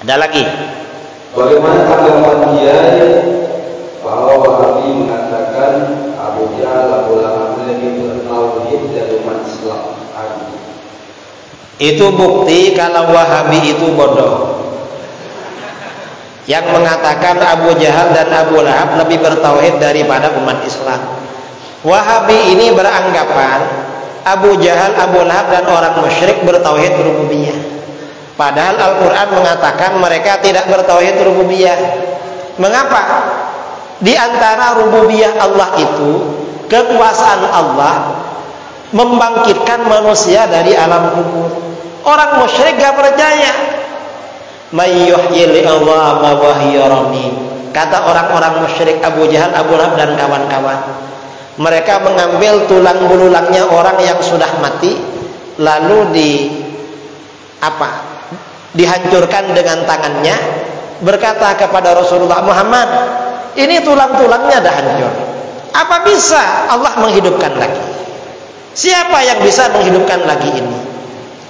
Ada lagi. Bagaimana tanggapan dia bahwa Wahabi mengatakan Abu Jahal, Abu Lahab lebih bertauhid dari umat Islam? Itu bukti kalau Wahabi itu bodoh. Yang mengatakan Abu Jahal dan Abu Lahab lebih bertauhid daripada umat Islam. Wahabi ini beranggapan Abu Jahal, Abu Lahab dan orang musyrik bertauhid rububiyah. Padahal Al-Quran mengatakan mereka tidak bertauhid rububiyah. Mengapa? Di antara rububiyah Allah itu kekuasaan Allah membangkitkan manusia dari alam kubur. Orang musyrik gak percaya. Mayyuhyil idhama wa hiya ramim. Kata orang-orang musyrik Abu Jahal, Abu Lahab dan kawan-kawan, mereka mengambil tulang belulangnya orang yang sudah mati, lalu dihancurkan dengan tangannya, berkata kepada Rasulullah Muhammad, ini tulang-tulangnya dah hancur, apa bisa Allah menghidupkan lagi? Siapa yang bisa menghidupkan lagi ini?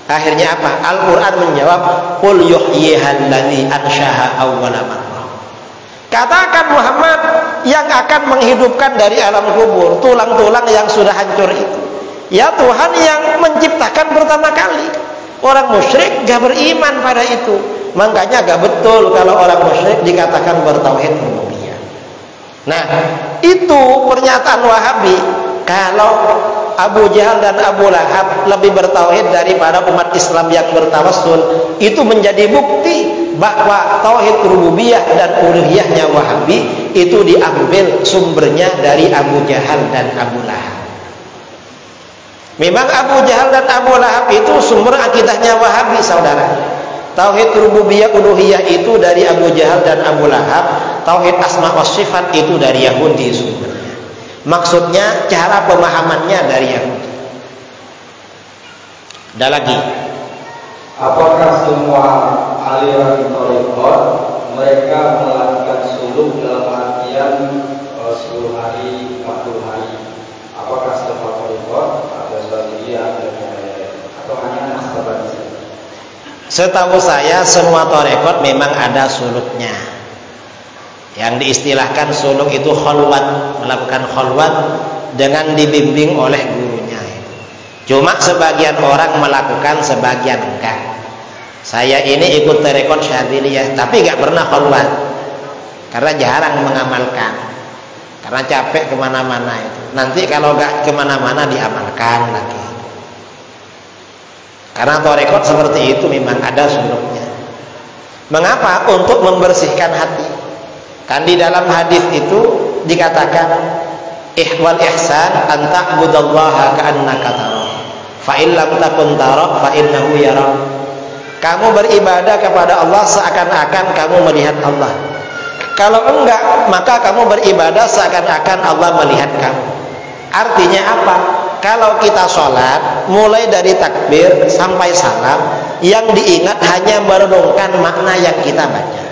Akhirnya apa? Al-Quran menjawab, qul yuhyihal ladzi anshaha awwala marrah. Katakan Muhammad, yang akan menghidupkan dari alam kubur tulang-tulang yang sudah hancur itu, ya Tuhan yang menciptakan pertama kali. Orang musyrik gak beriman pada itu. Makanya gak betul kalau orang musyrik dikatakan bertauhid rububiyah. Nah, itu pernyataan Wahabi. Kalau Abu Jahal dan Abu Lahab lebih bertauhid daripada umat Islam yang bertawassul, itu menjadi bukti bahwa tauhid rububiyah dan uluhiyahnya Wahabi itu diambil sumbernya dari Abu Jahal dan Abu Lahab. Memang Abu Jahal dan Abu Lahab itu sumber akidahnya Wahabi, saudara. Tauhid rububiyah uluhiyah itu dari Abu Jahal dan Abu Lahab. Tauhid asma wa sifat itu dari Yahudi sumbernya. Maksudnya cara pemahamannya dari Yahudi. Ada lagi. Apakah semua aliran thariqat mereka melakukan suluk dalam artian 10 hari, 40 hari? Apakah semua thariqat atau Syadziliyah atau hanya Naksabandi saja? Setahu saya semua thariqat memang ada suluknya. Yang diistilahkan suluk itu khalwat, melakukan khalwat dengan dibimbing oleh gurunya. Cuma sebagian orang melakukan, sebagian enggak. Saya ini ikut thariqat Syadziliyah tapi enggak pernah khalwat karena jarang mengamalkan, karena capek kemana-mana itu. Nanti kalau enggak kemana-mana diamalkan lagi. Karena thariqat seperti itu memang ada suluknya. Mengapa? Untuk membersihkan hati. Kan di dalam hadis itu dikatakan ihwal ihsan an ta'budallaha ka'annaka tarah fa in lam takun tarah fa innahu yarak. Kamu beribadah kepada Allah seakan-akan kamu melihat Allah. Kalau enggak, maka kamu beribadah seakan-akan Allah melihat kamu. Artinya apa? Kalau kita sholat mulai dari takbir sampai salam, yang diingat hanya merenungkan makna yang kita baca.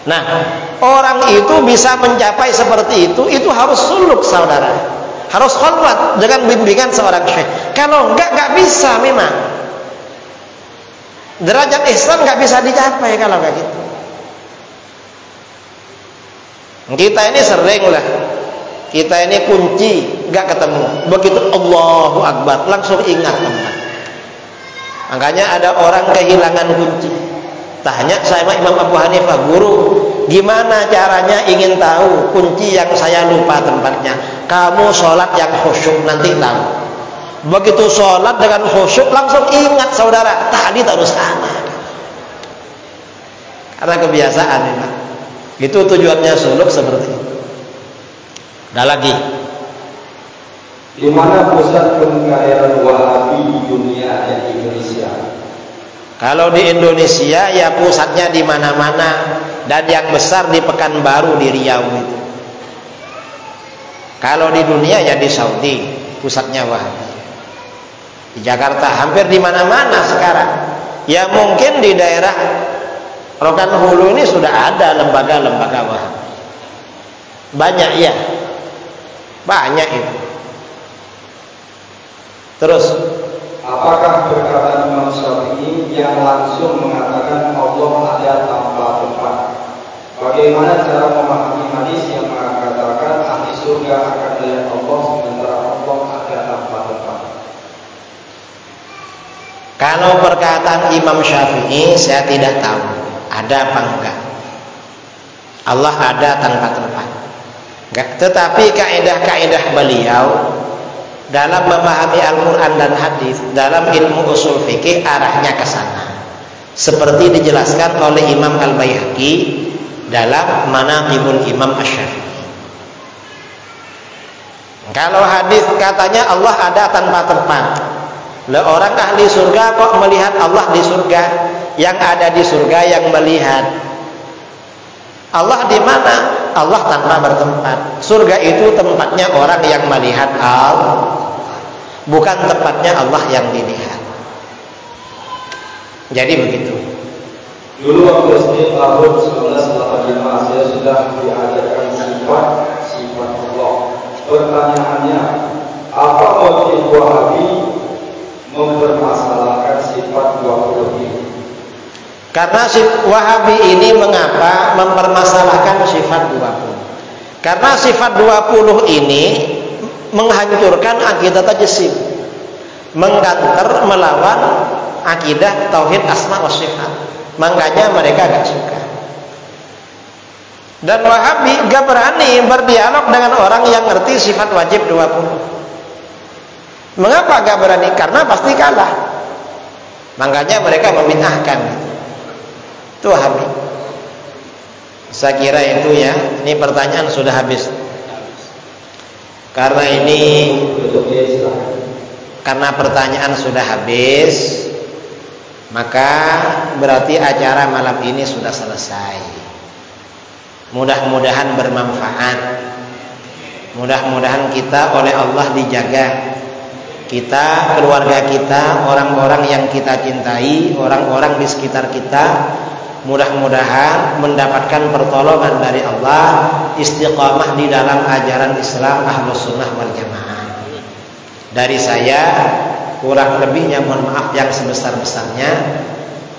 Nah, orang itu bisa mencapai seperti itu harus suluk, saudara. Harus khalwat dengan bimbingan seorang syekh. Kalau enggak bisa memang. Derajat ihsan enggak bisa dicapai kalau enggak gitu. Kita ini sering lah. Kita ini kunci enggak ketemu. Begitu Allahu Akbar langsung ingat tempat. Makanya ada orang kehilangan kunci. Tanya sama Imam Abu Hanifah, guru, gimana caranya ingin tahu kunci yang saya lupa tempatnya? Kamu sholat yang khusyuk nanti tahu. Begitu sholat dengan khusyuk langsung ingat, saudara, tadi terus sana. Karena kebiasaan memang. Itu tujuannya suluk seperti itu. Ada lagi. Di mana pusat kekayaan Wahabi di dunia dan di Indonesia? Kalau di Indonesia ya pusatnya di mana-mana, dan yang besar di Pekanbaru di Riau itu. Kalau di dunia ya di Saudi pusatnya Wahabi. Di Jakarta hampir di mana-mana sekarang. Ya mungkin di daerah Rokan Hulu ini sudah ada lembaga-lembaga Wahabi. Banyak ya. Banyak itu. Terus apakah perkataan Imam Syafi'i yang langsung mengatakan Allah ada bagaimana cara memahami hadis yang mengatakan ahli surga akan melihat Allah sementara Allah ada tanpa tempat? Kalau perkataan Imam Syafi'i saya tidak tahu ada apa enggak. Allah ada tanpa tempat. Enggak. Tetapi kaidah-kaidah beliau dalam memahami Al-Quran dan hadis, dalam ilmu usul fikih arahnya ke sana. Seperti dijelaskan oleh Imam Al-Baihaqi dalam Manaqibul Imam Asy-Syafi'i. Kalau hadis katanya Allah ada tanpa tempat. Lah orang ahli surga kok melihat Allah di surga? Yang ada di surga yang melihat. Allah di mana? Allah tanpa bertempat. Surga itu tempatnya orang yang melihat Allah, bukan tempatnya Allah yang dilihat. Jadi begitu. Dulu waktu SD tahun 1985 saya sudah diajarkan sifat Allah. Pertanyaannya, apa motif Wahabi mempermasalahkan sifat 20 ini? Karena Wahabi ini mengapa mempermasalahkan sifat 20? Karena sifat 20 ini menghancurkan akidah tajsim, menggantar melawan akidah tauhid asma wa sifat. Makanya mereka gak suka. Dan Wahabi gak berani berdialog dengan orang yang ngerti sifat wajib 20. Mengapa gak berani? Karena pasti kalah. Makanya mereka membid'ahkan. Itu Wahabi. Saya kira itu ya. Ini pertanyaan sudah habis. Karena pertanyaan sudah habis, maka berarti acara malam ini sudah selesai. Mudah-mudahan bermanfaat. Mudah-mudahan kita oleh Allah dijaga. Kita, keluarga kita, orang-orang yang kita cintai, orang-orang di sekitar kita, mudah-mudahan mendapatkan pertolongan dari Allah, istiqamah di dalam ajaran Islam Ahlus Sunnah wal Jamaah. Dari saya kurang lebihnya mohon maaf yang sebesar-besarnya.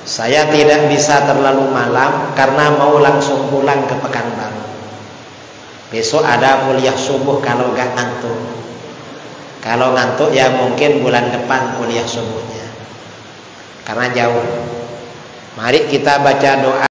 Saya tidak bisa terlalu malam karena mau langsung pulang ke Pekanbaru. Besok ada kuliah subuh kalau gak ngantuk. Kalau ngantuk ya mungkin bulan depan kuliah subuhnya, karena jauh. Mari kita baca doa.